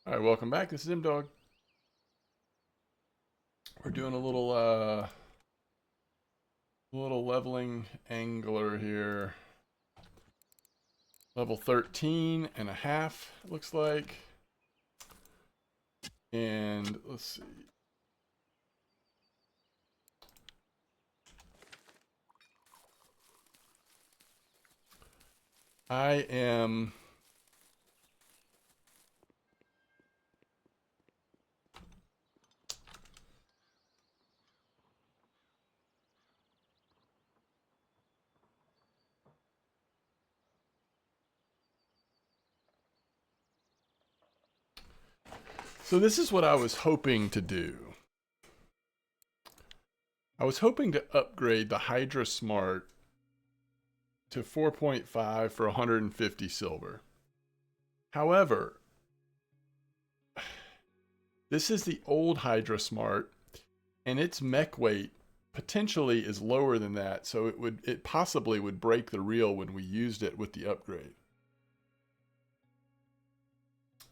All right, welcome back. This is MDawg. We're doing a little leveling angler here. Level 13 and a half, it looks like. And let's see. I am So this is what I was hoping to do. I was hoping to upgrade the Hydra Smart to 4.5 for 150 silver. However, this is the old Hydra Smart, and its mech weight potentially is lower than that, so it possibly would break the reel when we used it with the upgrade.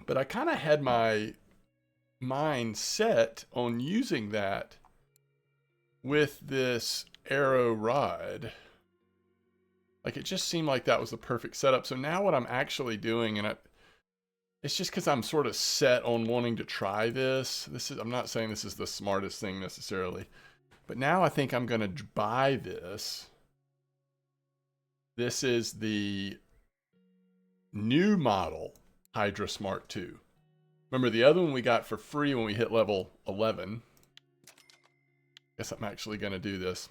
But I kind of had my mind set on using that with this arrow rod. Like, it just seemed like that was the perfect setup. So now what I'm actually doing, and it's just because I'm sort of set on wanting to try this. I'm not saying this is the smartest thing necessarily, but now I think I'm going to buy this. This is the new model Hydra Smart 2. Remember, the other one we got for free when we hit level 11. Guess I'm actually going to do this.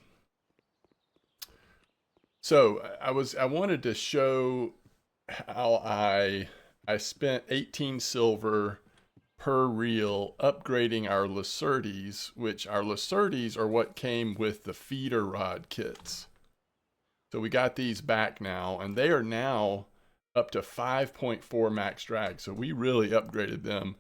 So I wanted to show how I spent 18 silver per reel upgrading our Lacertes, which our Lacertes are what came with the feeder rod kits. So we got these back now, and they are now up to 5.4 max drag. So we really upgraded them.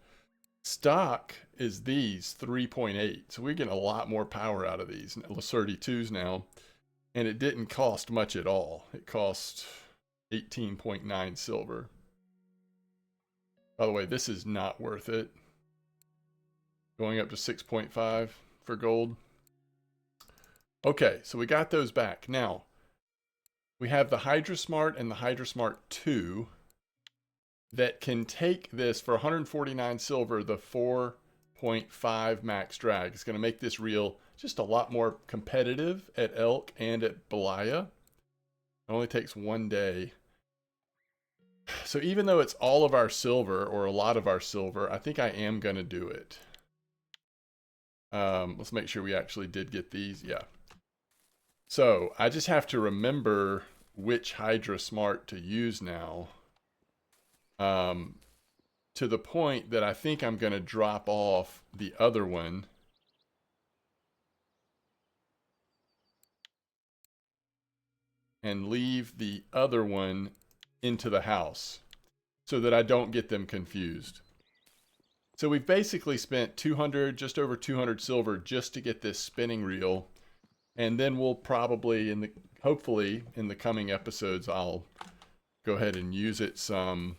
Stock is these 3.8. So we're getting a lot more power out of these Lacerte 2s now. And it didn't cost much at all. It cost 18.9 silver. By the way, this is not worth it. Going up to 6.5 for gold. Okay, so we got those back. Now, we have the Hydra Smart and the Hydra Smart 2 that can take this for 149 silver, the 4.5 max drag. It's going to make this reel just a lot more competitive at Elk and at Belaya. It only takes 1 day. So even though it's all of our silver, or a lot of our silver, I think I am going to do it. Let's make sure we actually did get these. Yeah. So I just have to remember which Hydra Smart to use now. To the point that I think I'm going to drop off the other one. And leave the other one into the house so that I don't get them confused. So we've basically spent 200, just over 200 silver just to get this spinning reel. And then we'll probably, hopefully in the coming episodes, I'll go ahead and use it some.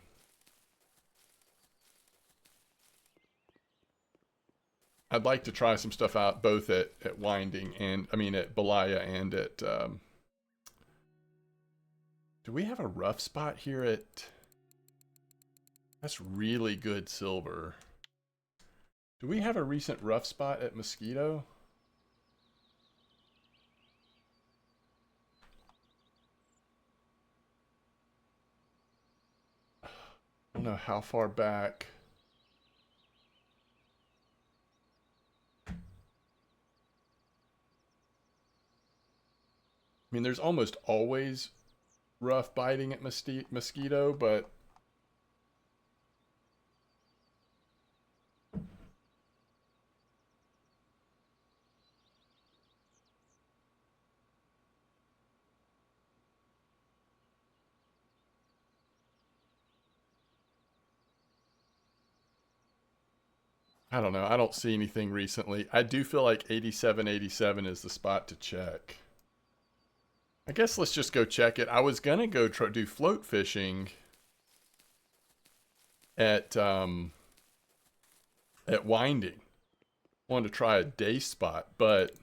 I'd like to try some stuff out both at Winding and, at Belaya and at, do we have a rough spot here at, that's really good silver. Do we have a recent rough spot at Mosquito? I don't know how far back. I mean, there's almost always rough biting at Mosquito, but I don't know. I don't see anything recently. I do feel like 87 is the spot to check. I guess let's just go check it. I was going to go do float fishing at at winding. Wanted to try a Dace spot, but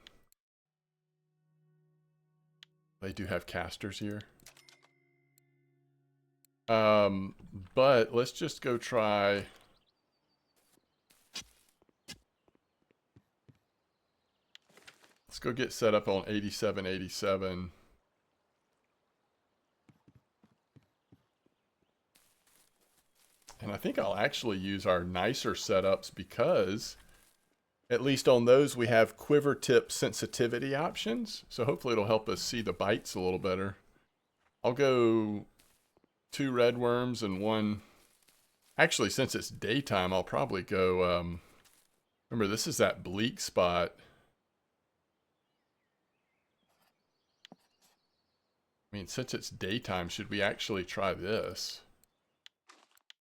they do have casters here. But let's just go try. Let's go get set up on 8787. And I think I'll actually use our nicer setups because at least on those we have quiver tip sensitivity options. So hopefully it'll help us see the bites a little better. I'll go 2 red worms and 1. Actually, since it's daytime, I'll probably go, remember this is that Bleak spot. I mean, since it's daytime, should we actually try this?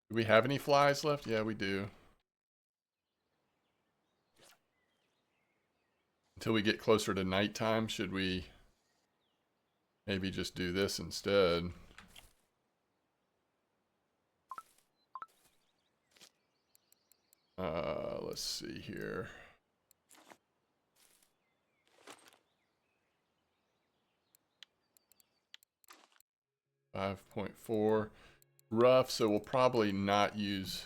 Do we have any flies left? Yeah, we do. Until we get closer to nighttime, should we maybe just do this instead? Let's see here. $5.4 rough, so we'll probably not use.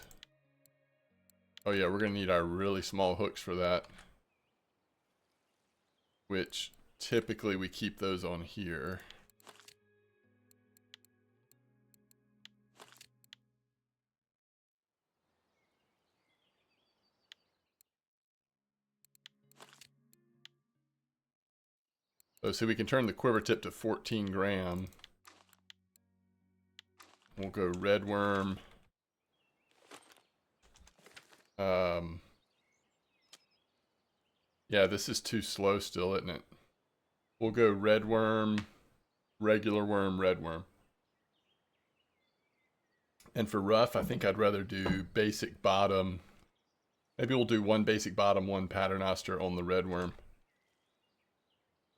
Oh yeah, we're gonna need our really small hooks for that, which typically we keep those on here. So we can turn the quiver tip to 14 gram. We'll go red worm. Yeah, this is too slow still, isn't it? We'll go red worm, regular worm, red worm. And for rough, I think I'd rather do basic bottom. Maybe we'll do 1 basic bottom, 1 paternoster on the red worm.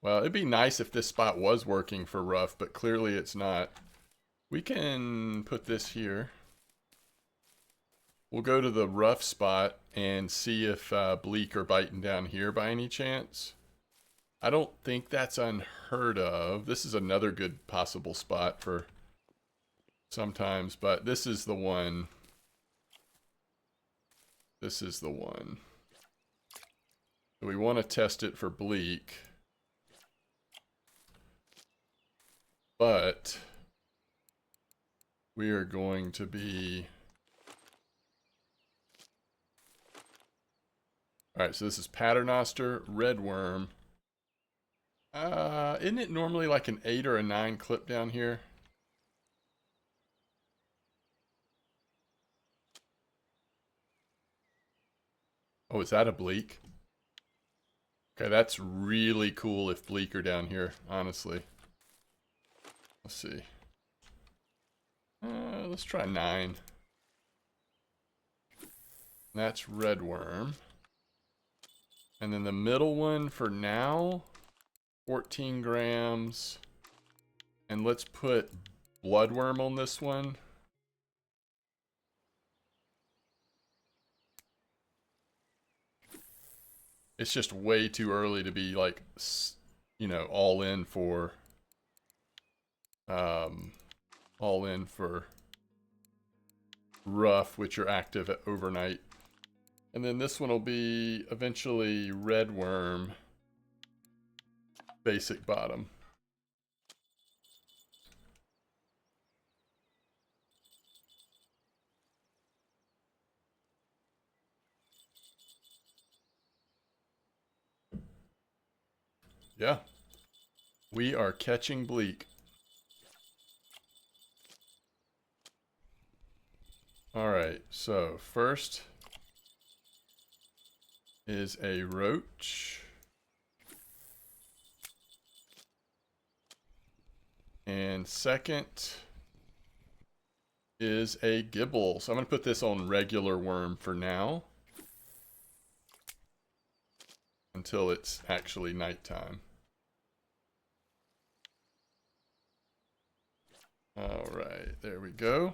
Well, it'd be nice if this spot was working for rough, but clearly it's not. We can put this here. We'll go to the rough spot and see if Bleak are biting down here by any chance. I don't think that's unheard of. This is another good possible spot for sometimes, but this is the one. This is the one. So we want to test it for Bleak. But we are going to be... Alright, so this is paternoster, red worm. Isn't it normally like an 8 or a 9 clip down here? Oh, is that a Bleak? Okay, that's really cool if Bleak are down here, honestly. Let's see. Let's try 9. That's red worm. And then the middle one for now, 14 grams. And let's put bloodworm on this one. It's just way too early to be like, you know, all in for rough, which are active at overnight. And then this one will be eventually red worm, basic bottom. Yeah, we are catching Bleak. All right, so first is a roach. And second is a gibble. So I'm going to put this on regular worm for now, until it's actually nighttime. All right, there we go.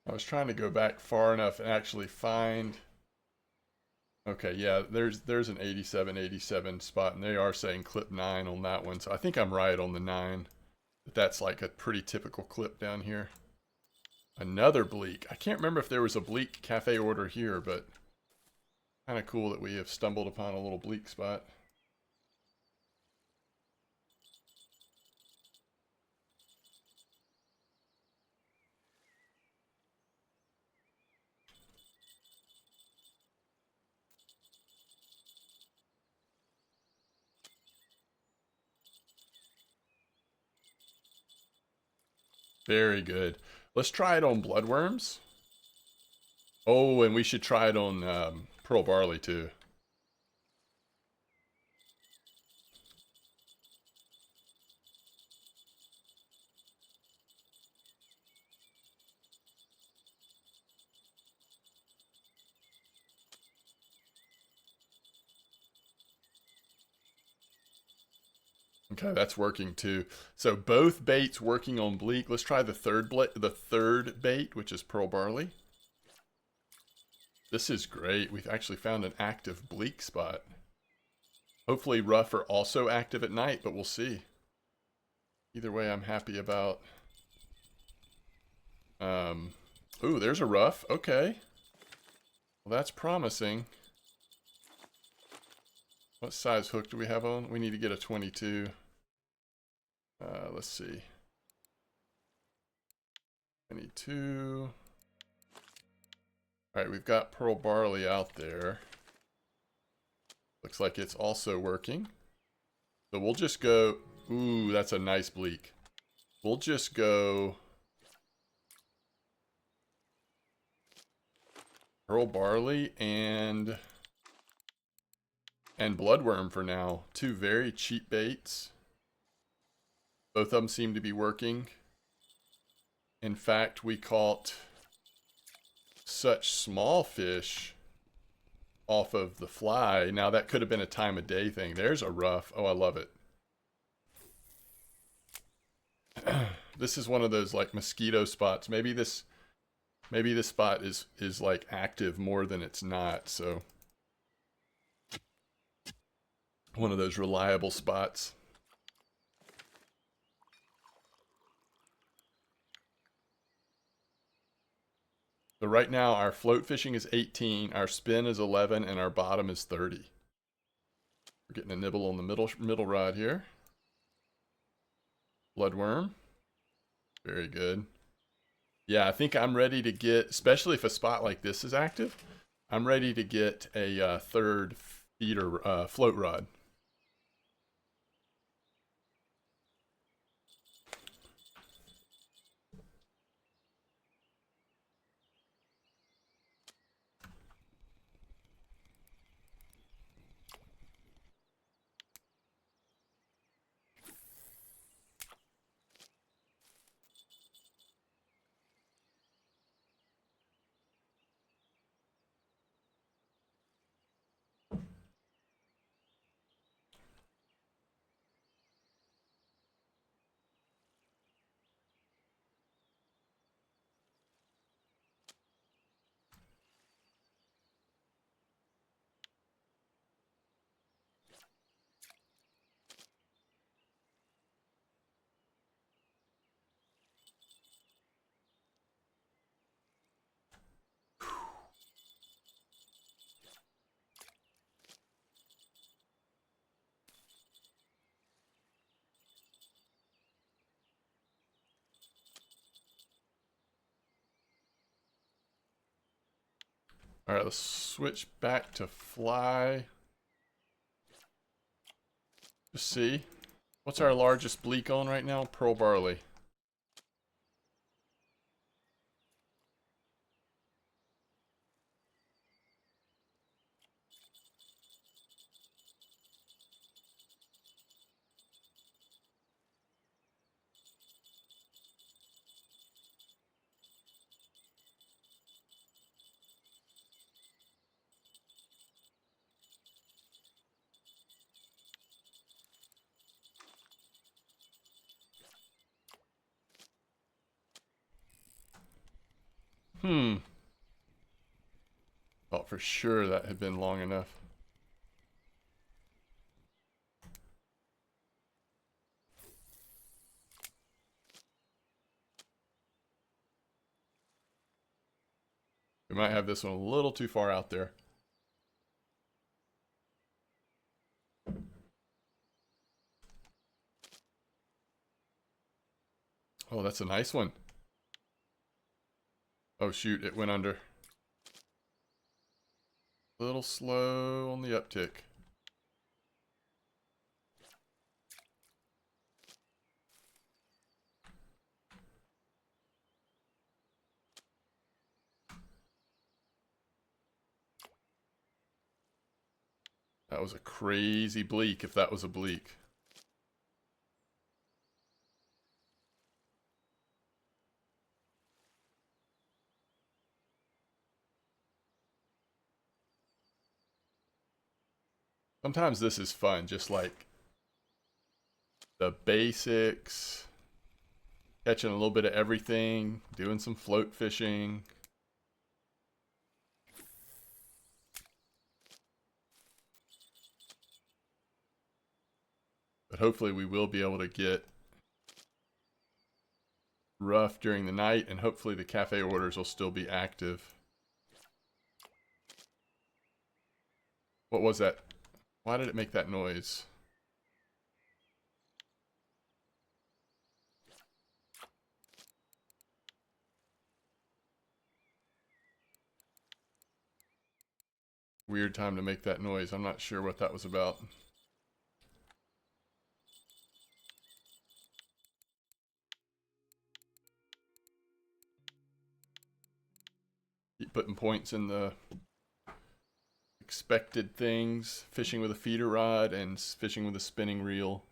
I was trying to go back far enough and actually find. Okay, yeah, there's an 87 spot, and they are saying clip 9 on that one, so I think I'm right on the 9. But that's like a pretty typical clip down here. Another Bleak. I can't remember if there was a Bleak cafe order here, but kind of cool that we have stumbled upon a little Bleak spot. Very good. Let's try it on bloodworms. Oh, and we should try it on pearl barley too. Okay, that's working too. So both baits working on Bleak. Let's try the third bait, which is pearl barley. This is great. We've actually found an active Bleak spot. Hopefully Ruffe are also active at night, but we'll see. Either way, I'm happy about. Ooh, there's a Ruffe. Okay. Well, that's promising. What size hook do we have on? We need to get a 22. Let's see. 22. All right, we've got pearl barley out there. Looks like it's also working. So we'll just go. Ooh, that's a nice Bleak. We'll just go pearl barley and bloodworm for now. Two very cheap baits. Both of them seem to be working. In fact, we caught such small fish off of the fly. Now that could have been a time of day thing. There's a Ruffe. Oh, I love it. This is one of those like mosquito spots. Maybe this spot is like active more than it's not. So one of those reliable spots. So right now our float fishing is 18, our spin is 11, and our bottom is 30. We're getting a nibble on the middle rod here. Bloodworm. Very good. Yeah, I think I'm ready to get, especially if a spot like this is active, I'm ready to get a third feeder float rod. All right, let's switch back to fly. Just see. What's our largest Bleak on right now? Pearl barley. Thought for sure that had been long enough. We might have this one a little too far out there. Oh, that's a nice one. Oh shoot, it went under. A little slow on the uptick. That was a crazy bleak, if that was a bleak. Sometimes this is fun, just like the basics, catching a little bit of everything, doing some float fishing. But hopefully we will be able to get Ruffe during the night, and hopefully the cafe orders will still be active. What was that? Why did it make that noise? Weird time to make that noise. I'm not sure what that was about. Keep putting points in the expected things. Fishing with a feeder rod and fishing with a spinning reel.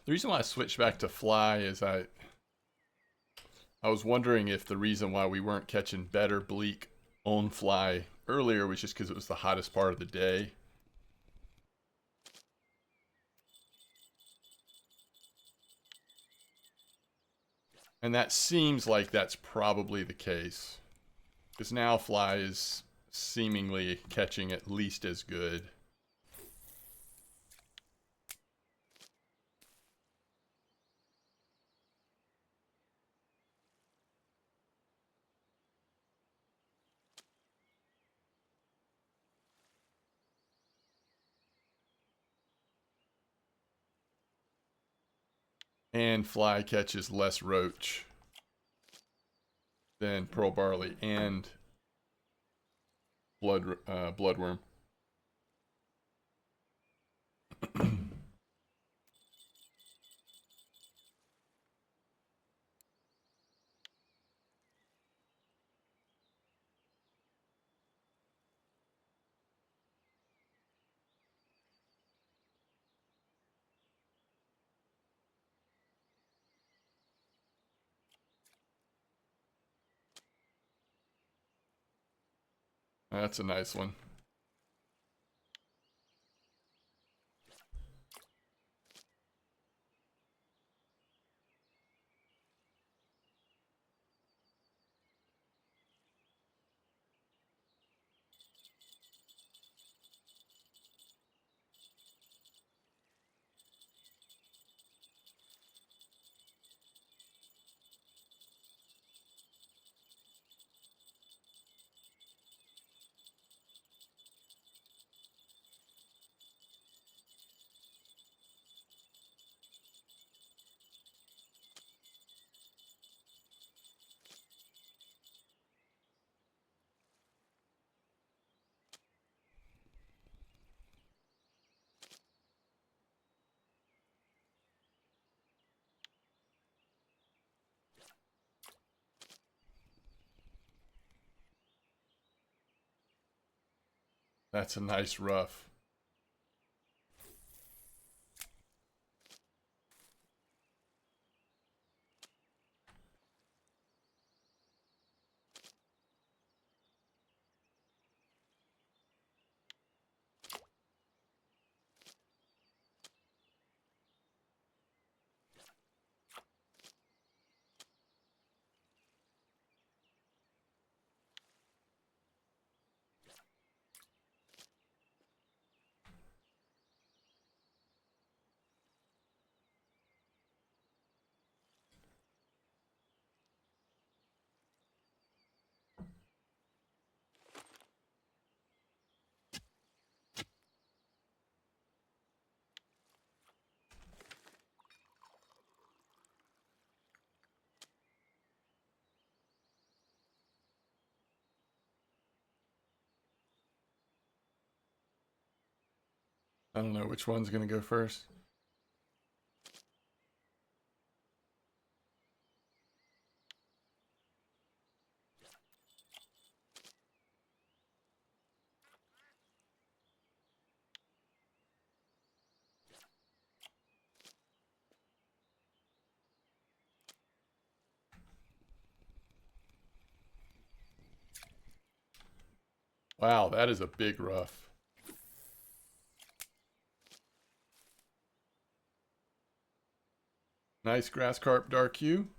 The reason why I switched back to fly is I was wondering if the reason why we weren't catching better bleak on fly earlier was just because it was the hottest part of the day. And that seems like that's probably the case. Because now fly is seemingly catching at least as good. And fly catches less roach than pearl barley and bloodworm. That's a nice one. That's a nice Ruffe. I don't know which one's going to go first. Wow, that is a big Ruffe. Nice grass carp dark hue.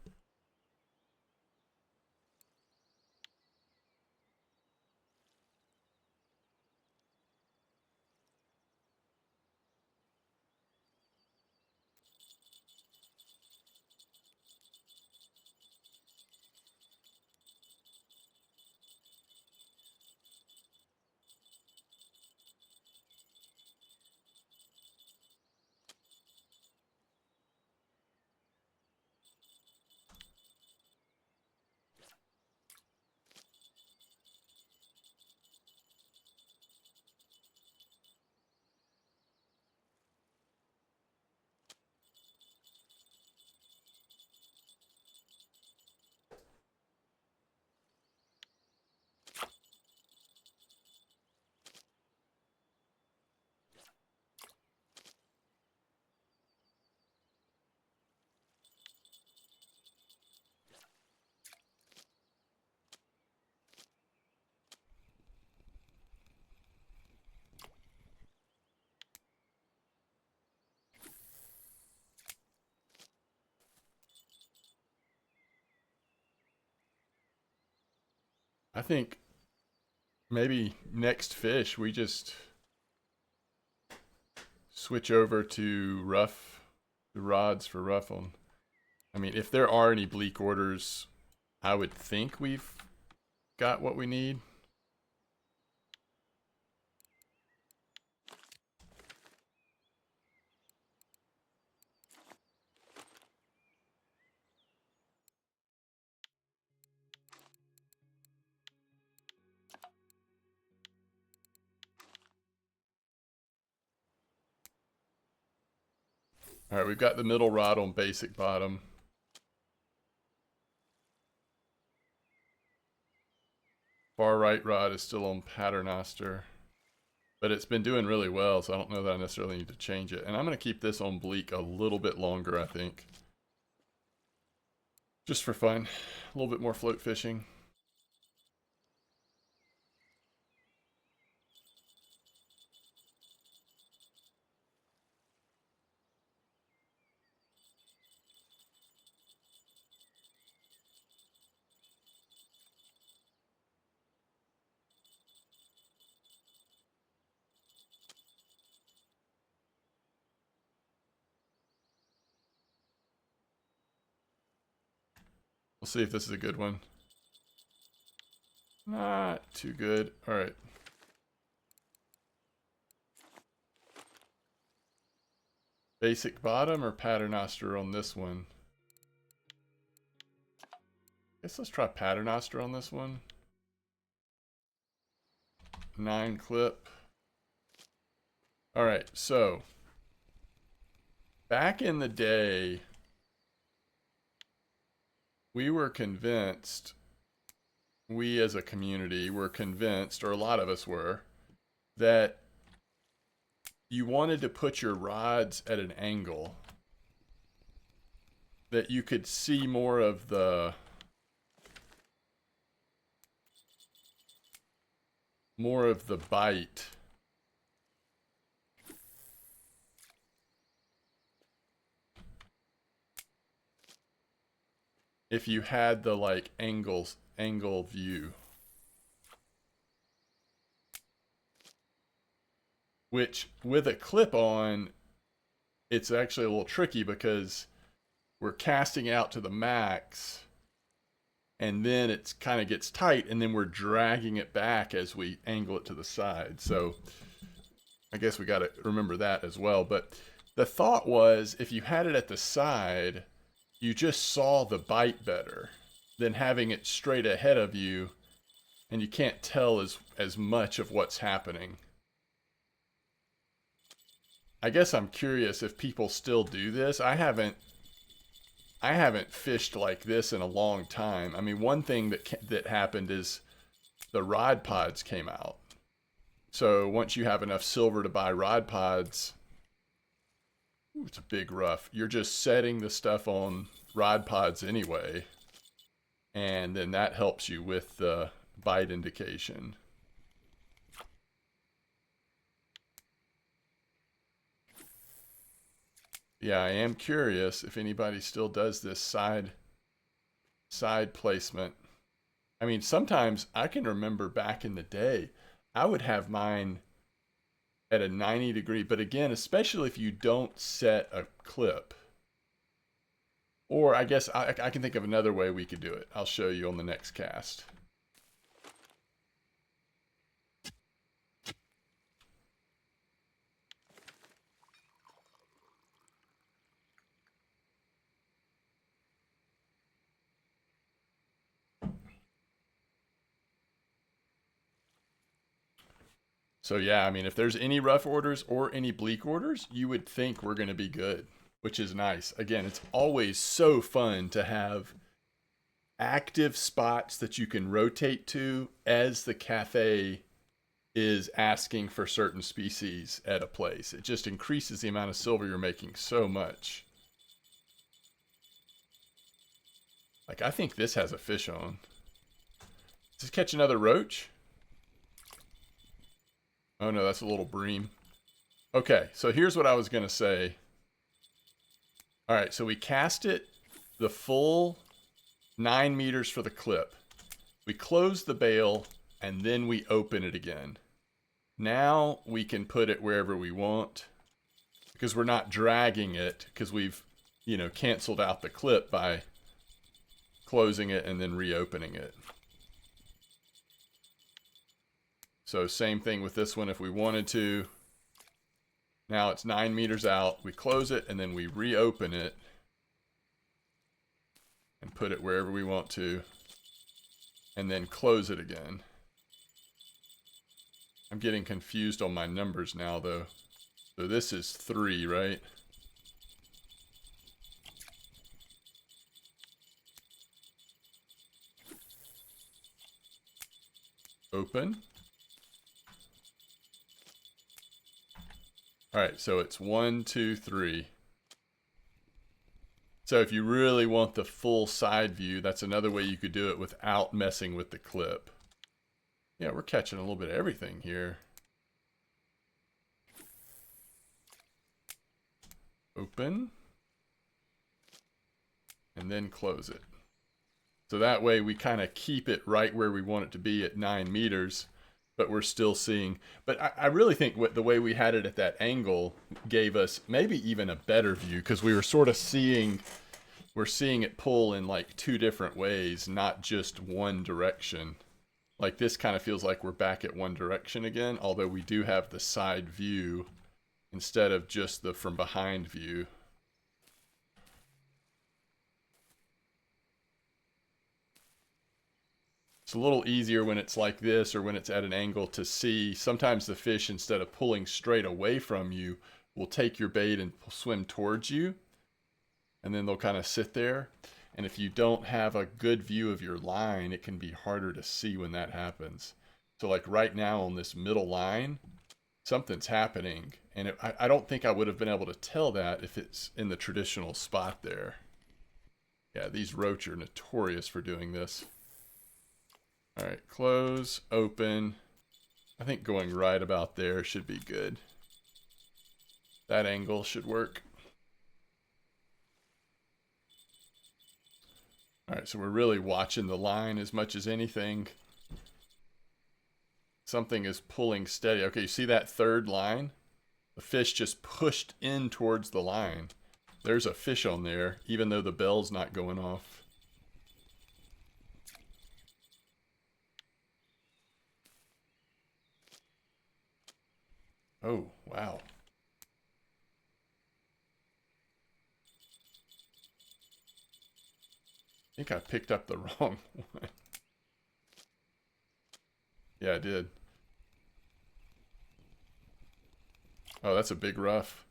I think maybe next fish we just switch over to Ruffe, the rods for Ruffe on. I mean, if there are any Bleak orders, I would think we've got what we need. All right, we've got the middle rod on basic bottom. Far right rod is still on paternoster, but it's been doing really well, so I don't know that I necessarily need to change it. And I'm going to keep this on Bleak a little bit longer, I think. Just for fun. A little bit more float fishing. We'll see if this is a good one. Not too good. All right. Basic bottom or paternoster on this one? Guess let's try paternoster on this one. 9 clip. All right, so back in the day, we were convinced, we as a community were convinced, or a lot of us were, that you wanted to put your rods at an angle that you could see more of the bite. If you had the like angle view. Which with a clip on, it's actually a little tricky because we're casting out to the max and then it's kind of gets tight and then we're dragging it back as we angle it to the side. So I guess we got to remember that as well. But the thought was if you had it at the side, you just saw the bite better than having it straight ahead of you and you can't tell as much of what's happening. I guess I'm curious if people still do this. I haven't fished like this in a long time. I mean, one thing that happened is the rod pods came out. So once you have enough silver to buy rod pods, ooh, it's a big rough. You're just setting the stuff on rod pods anyway, and then that helps you with the bite indication. Yeah, I am curious if anybody still does this side placement. I mean, sometimes I can remember back in the day, I would have mine at a 90-degree, but again, especially if you don't set a clip. Or I guess I can think of another way we could do it. I'll show you on the next cast. So yeah, I mean, if there's any rough orders or any bleak orders, you would think we're going to be good, which is nice. Again, it's always so fun to have active spots that you can rotate to as the cafe is asking for certain species at a place. It just increases the amount of silver you're making so much. Like, I think this has a fish on. Does this catch another roach? Oh no, that's a little bream. Okay, so here's what I was going to say. All right, so we cast it the full 9 meters for the clip. We close the bail and then we open it again. Now we can put it wherever we want because we're not dragging it because we've, canceled out the clip by closing it and then reopening it. So same thing with this one if we wanted to. Now it's 9 meters out. We close it and then we reopen it and put it wherever we want to and then close it again. I'm getting confused on my numbers now though. So this is 3, right? Open. All right, so it's 1, 2, 3. So if you really want the full side view, that's another way you could do it without messing with the clip. Yeah, we're catching a little bit of everything here. Open. And then close it. So that way we kind of keep it right where we want it to be at 9 meters. But we're still seeing, but I really think the way we had it at that angle gave us maybe even a better view because we were sort of we're seeing it pull in like 2 different ways, not just one direction. Like this kind of feels like we're back at one direction again, although we do have the side view instead of just the from behind view. It's a little easier when it's like this or when it's at an angle to see. Sometimes the fish, instead of pulling straight away from you, will take your bait and swim towards you. And then they'll kind of sit there. And if you don't have a good view of your line, it can be harder to see when that happens. So like right now on this middle line, something's happening. And I don't think I would have been able to tell that if it's in the traditional spot there. Yeah, these roach are notorious for doing this. All right, close, open. I think going right about there should be good. That angle should work. All right, so we're really watching the line as much as anything. Something is pulling steady. Okay, you see that third line? The fish just pushed in towards the line. There's a fish on there, even though the bell's not going off. Oh, wow. I think I picked up the wrong one. Yeah, I did. Oh, that's a big rough.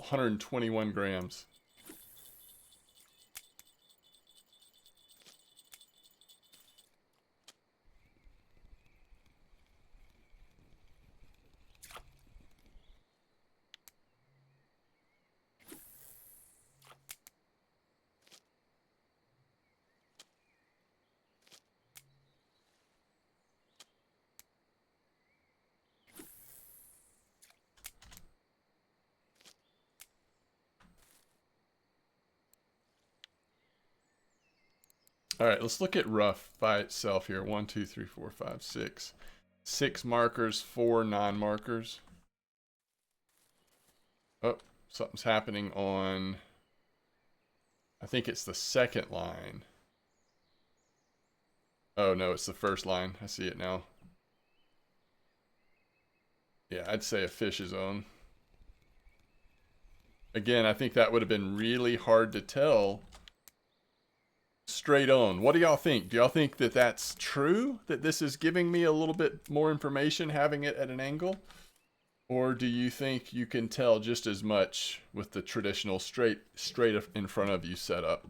121 grams. All right, let's look at Ruffe by itself here. 1, 2, 3, 4, 5, 6. 6 markers, 4 non-markers. Oh, something's happening on, I think it's the second line. Oh no, it's the first line. I see it now. Yeah, I'd say a fish is on. Again, I think that would have been really hard to tell straight on. What do y'all think? Do y'all think that that's true? That this is giving me a little bit more information having it at an angle? Or do you think you can tell just as much with the traditional straight in front of you setup?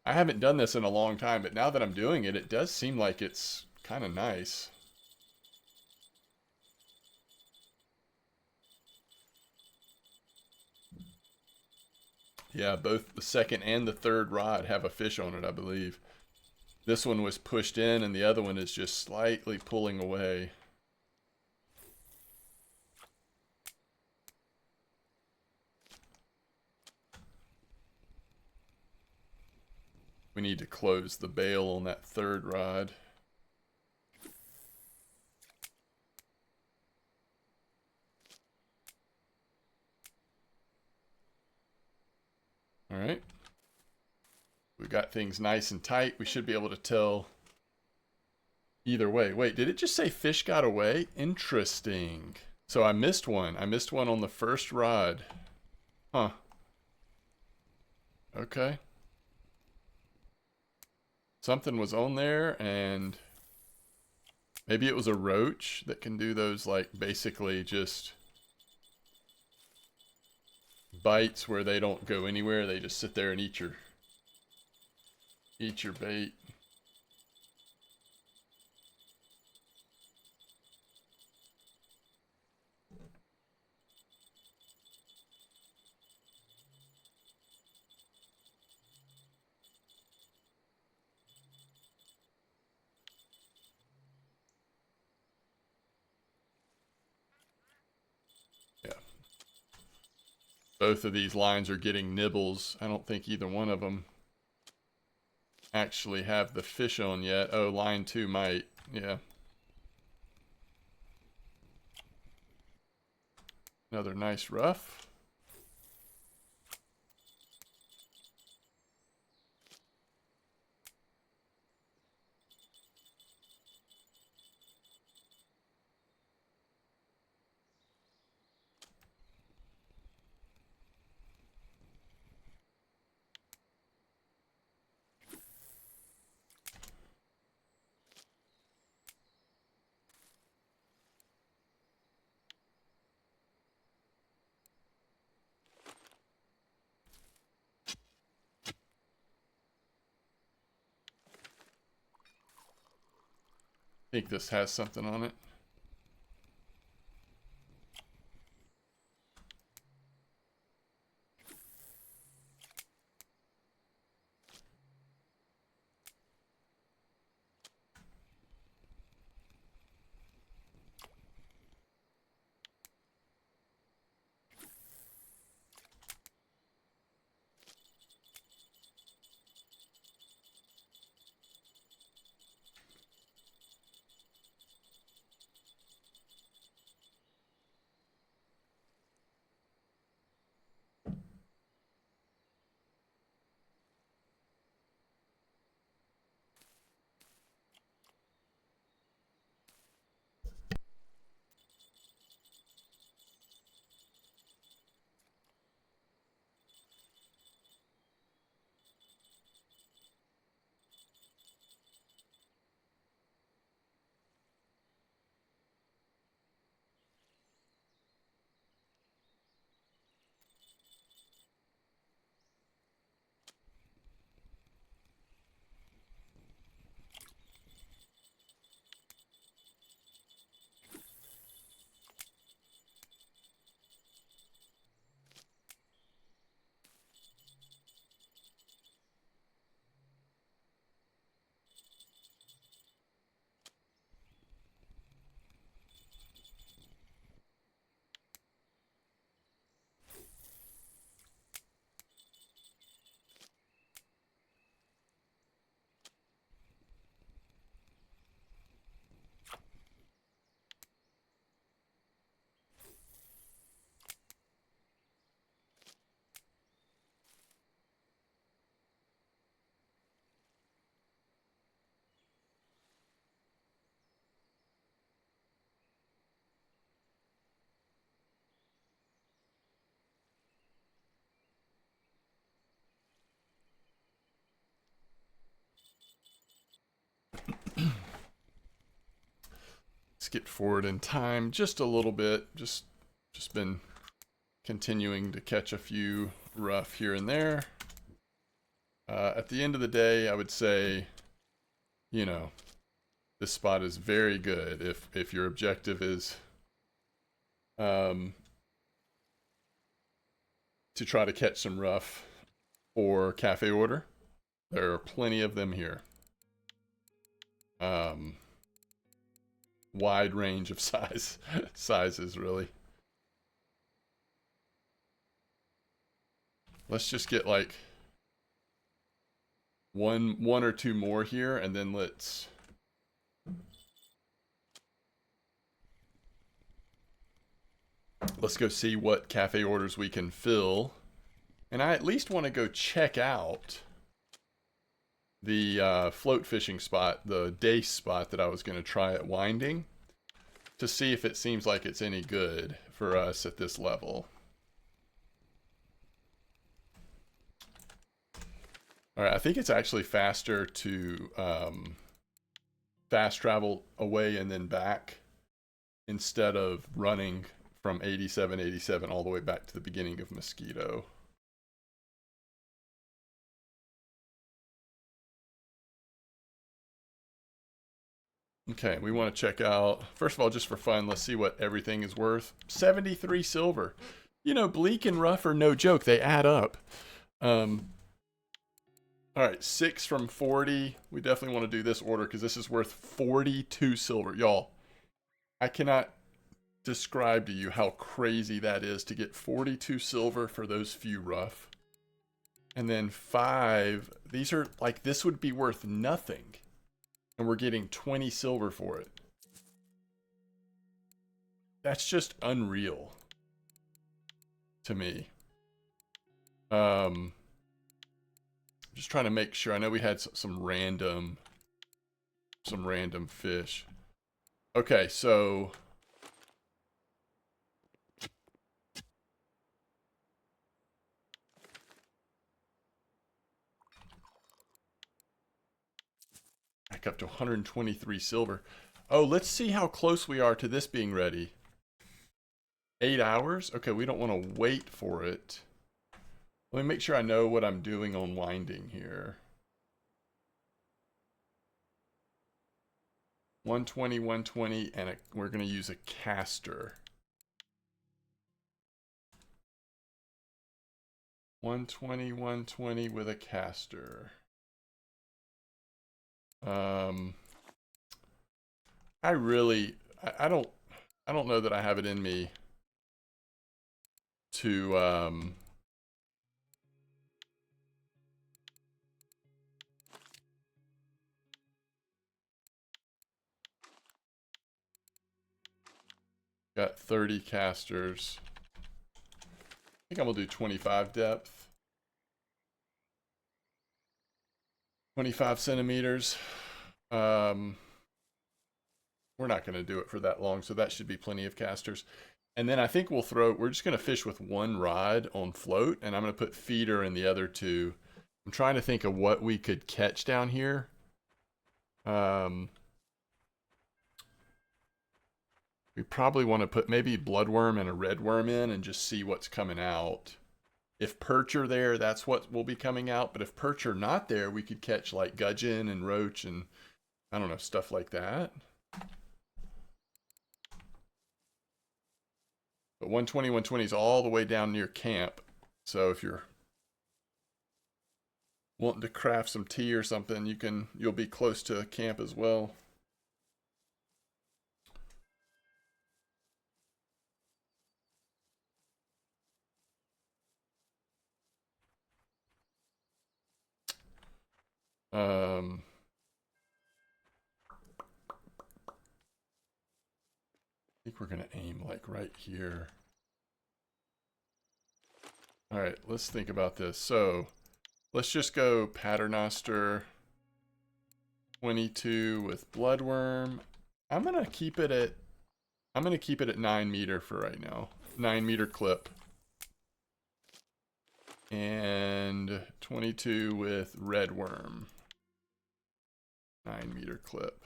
I haven't done this in a long time, but now that I'm doing it, it does seem like it's kind of nice. Yeah, both the second and the third rod have a fish on it, I believe. This one was pushed in and the other one is just slightly pulling away. We need to close the bail on that third rod. All right. We got things nice and tight. We should be able to tell either way. Wait, did it just say fish got away? Interesting. So I missed one. I missed one on the first rod. Huh. Okay. Something was on there and maybe it was a roach that can do those, like, basically just bites where they don't go anywhere. They just sit there and eat your bait. Yeah. Both of these lines are getting nibbles. I don't think either one of them actually have the fish on yet. Oh, line 2 might. Yeah. Another nice Ruffe. I think this has something on it. skipped forward in time just a little bit. Just been continuing to catch a few rough here and there. At the end of the day, I would say, you know, this spot is very good if your objective is to try to catch some rough or cafe order. There are plenty of them here. Wide range of sizes, really. Let's just get like one or two more here, and then let's go see what cafe orders we can fill. And I at least want to go check out the float fishing spot, the Dace spot that I was going to try at Winding, to see if it seems like it's any good for us at this level. All right, I think it's actually faster to fast travel away and then back instead of running from 87 all the way back to the beginning of Mosquito. Okay, we want to check out, first of all, just for fun, let's see what everything is worth. 73 silver. You know, Bleak and Ruffe are no joke. They add up. All right, 6 from 40. We definitely want to do this order because this is worth 42 silver. Y'all, I cannot describe to you how crazy that is to get 42 silver for those few rough. And then 5, these are like, this would be worth nothing. And we're getting 20 silver for it. That's just unreal to me. Just trying to make sure. I know we had some random fish. Okay, so back up to 123 silver. Oh, let's see how close we are to this being ready. 8 hours? Okay, we don't want to wait for it. Let me make sure I know what I'm doing on Winding here. 120, 120, and we're going to use a caster. 120, 120 with a caster. I don't know that I have it in me to got 30 casters. I think I'm gonna do 25 depth. 25 centimeters. We're not gonna do it for that long, so that should be plenty of casters. And then I think we're just gonna fish with one rod on float, and I'm gonna put feeder in the other two. I'm trying to think of what we could catch down here. We probably want to put maybe bloodworm and a redworm in and just see what's coming out. If perch are there, that's what will be coming out. But if perch are not there, we could catch like gudgeon and roach and, I don't know, stuff like that. But 120, 120 is all the way down near camp. So if you're wanting to craft some tea or something, you'll be close to camp as well. I think we're gonna aim like right here. All right, let's think about this. So let's just go Paternoster 22 with bloodworm. I'm gonna keep it at 9 meter for right now. 9 meter clip. And 22 with redworm. 9 meter clip.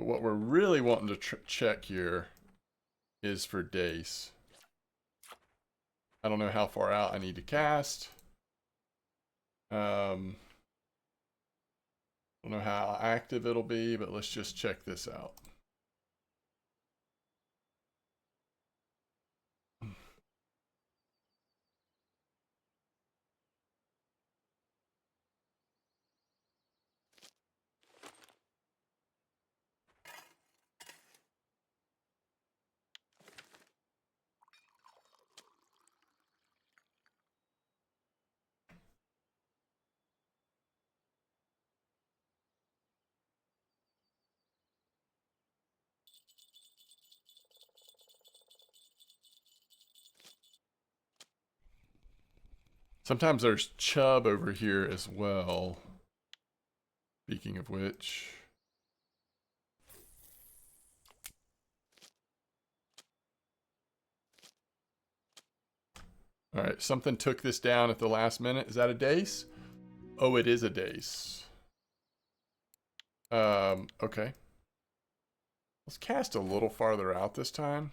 But what we're really wanting to check here is for Dace. I don't know how far out I need to cast. I don't know how active it'll be, but let's just check this out. Sometimes there's Chub over here as well. Speaking of which. All right, something took this down at the last minute. Is that a Dace? Oh, it is a Dace. Okay. Let's cast a little farther out this time.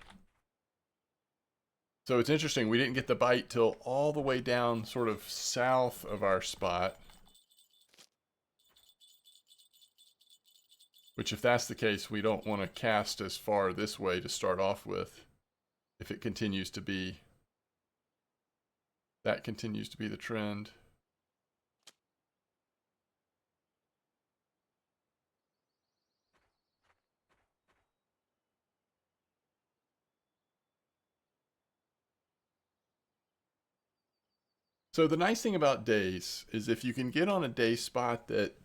So it's interesting, we didn't get the bite till all the way down sort of south of our spot. Which if that's the case, we don't want to cast as far this way to start off with. If it continues to be, that continues to be the trend. So the nice thing about Dace is if you can get on a Dace spot that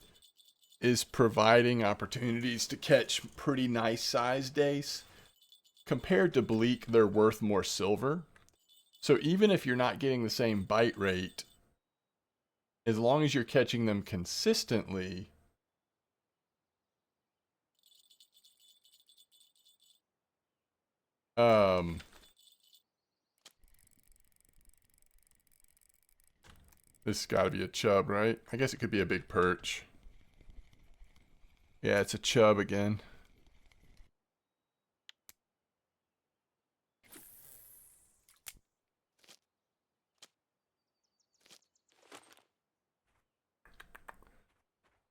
is providing opportunities to catch pretty nice sized Dace, compared to Bleak, they're worth more silver. So even if you're not getting the same bite rate, as long as you're catching them consistently, this has got to be a chub, right? I guess it could be a big perch. Yeah, it's a chub again.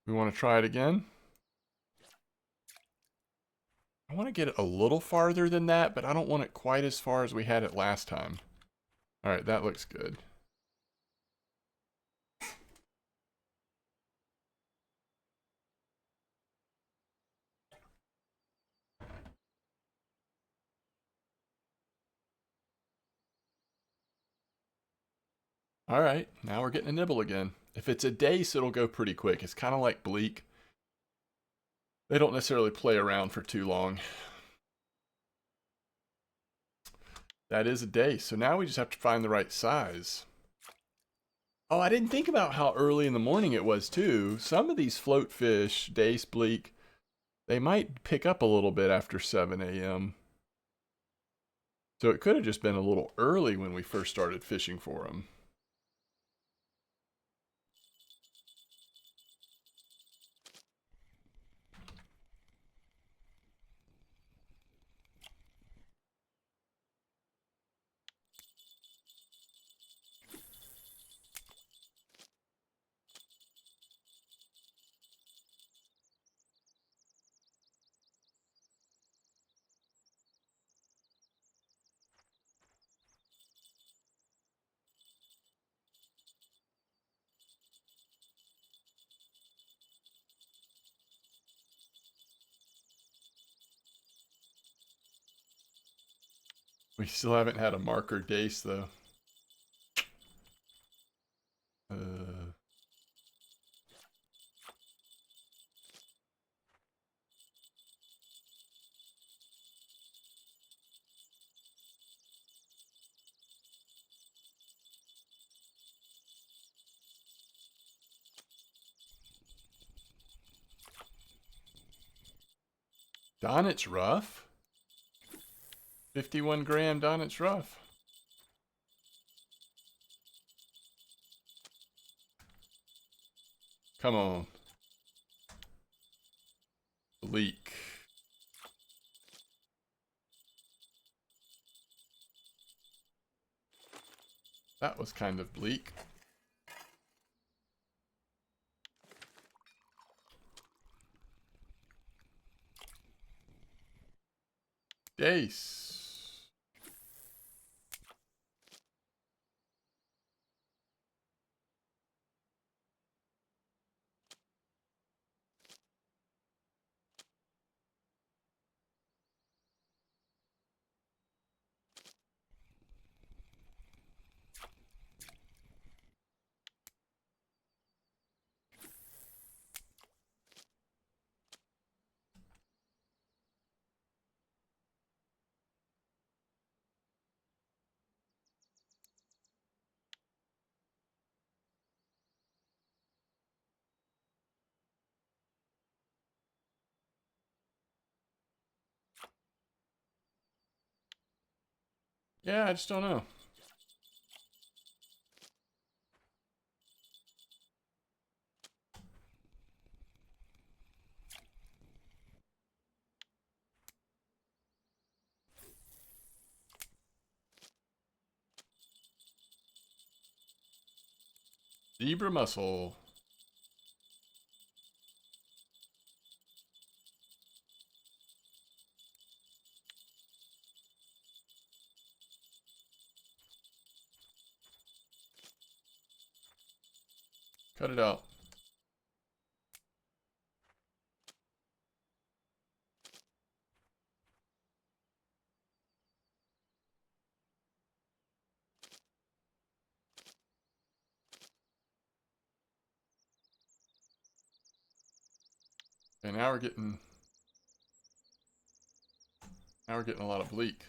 We want to try it again. I want to get it a little farther than that, but I don't want it quite as far as we had it last time. All right, that looks good. All right, now we're getting a nibble again. If it's a Dace, it'll go pretty quick. It's kind of like Bleak. They don't necessarily play around for too long. That is a Dace, so now we just have to find the right size. Oh, I didn't think about how early in the morning it was too. Some of these float fish, Dace, Bleak, they might pick up a little bit after 7 a.m. So it could have just been a little early when we first started fishing for them. We still haven't had a marker Dace though. Donit's Ruffe? 51 gram Donit's Ruffe. Come on. Bleak. That was kind of bleak. Dace. Yeah, I just don't know. Zebra mussel. Cut it out. Okay, now we're getting a lot of bleak.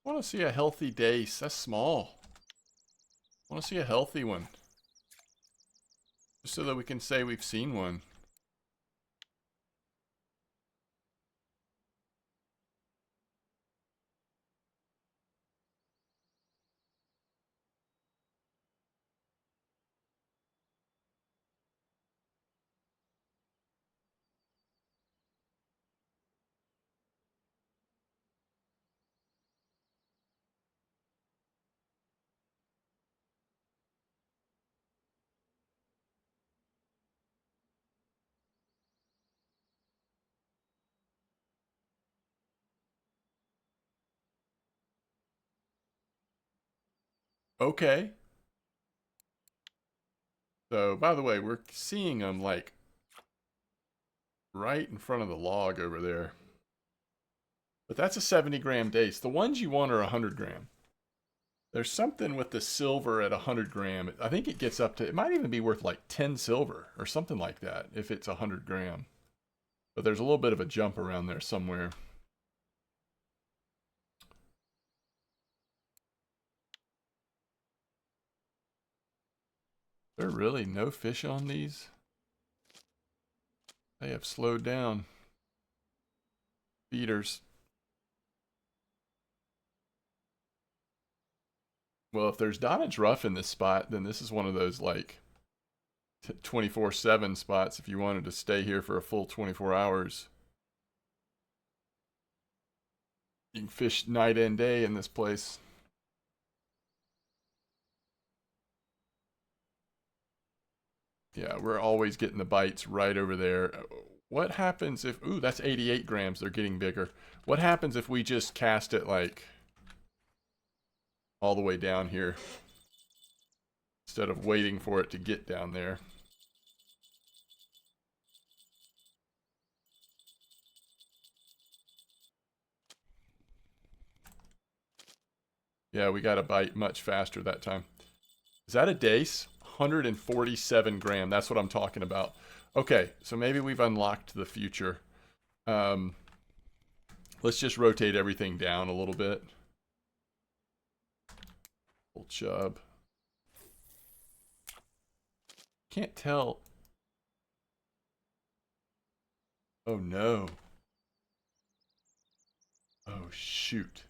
I want to see a healthy Dace. That's small. I want to see a healthy one. Just so that we can say we've seen one. Okay. So, by the way, we're seeing them like right in front of the log over there. But that's a 70-gram Dace. The ones you want are 100-gram. There's something with the silver at 100-gram. I think it gets up to, it might even be worth like 10 silver or something like that if it's 100-gram. But there's a little bit of a jump around there somewhere. There are really no fish on these? They have slowed down. Feeders. Well, if there's Donnage Ruff in this spot, then this is one of those like 24/7 spots if you wanted to stay here for a full 24 hours. You can fish night and day in this place. Yeah, we're always getting the bites right over there. What happens if... Ooh, that's 88 grams. They're getting bigger. What happens if we just cast it like all the way down here instead of waiting for it to get down there? Yeah, we got a bite much faster that time. Is that a Dace? 147 gram. That's what I'm talking about. Okay, so maybe we've unlocked the future. Let's just rotate everything down a little bit. Old chub. Can't tell. Oh no. Oh shoot.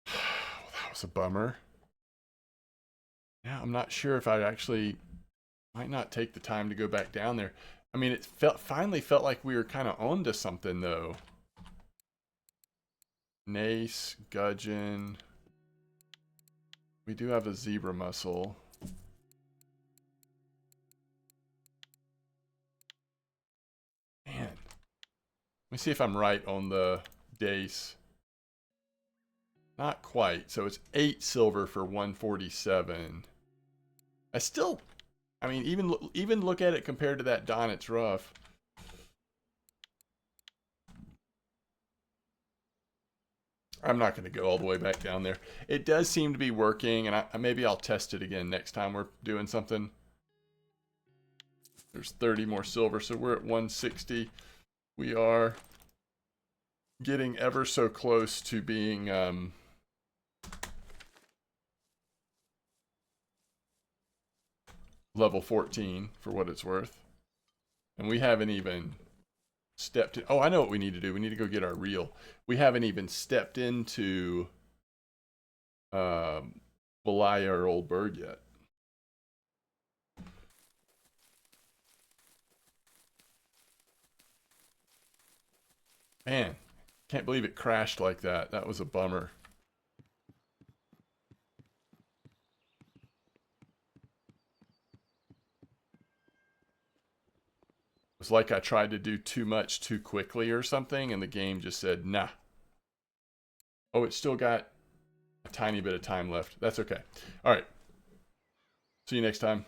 Well, that was a bummer. Now I'm not sure if I actually might not take the time to go back down there. I mean, it finally felt like we were kind of onto something though. Dace, gudgeon. We do have a zebra mussel. Man. Let me see if I'm right on the Dace. Not quite. So it's 8 silver for 147. I mean, even look at it compared to that Don, it's rough. I'm not going to go all the way back down there. It does seem to be working, and maybe I'll test it again next time we're doing something. There's 30 more silver, so we're at 160. We are getting ever so close to being level 14 for what it's worth. And we haven't even stepped in. Oh, I know what we need to do. We need to go get our reel. We haven't even stepped into Belaya or Old Bird yet. Man, can't believe it crashed like that. That was a bummer. It was like I tried to do too much too quickly or something, and the game just said, nah. Oh, it's still got a tiny bit of time left. That's okay. All right. See you next time.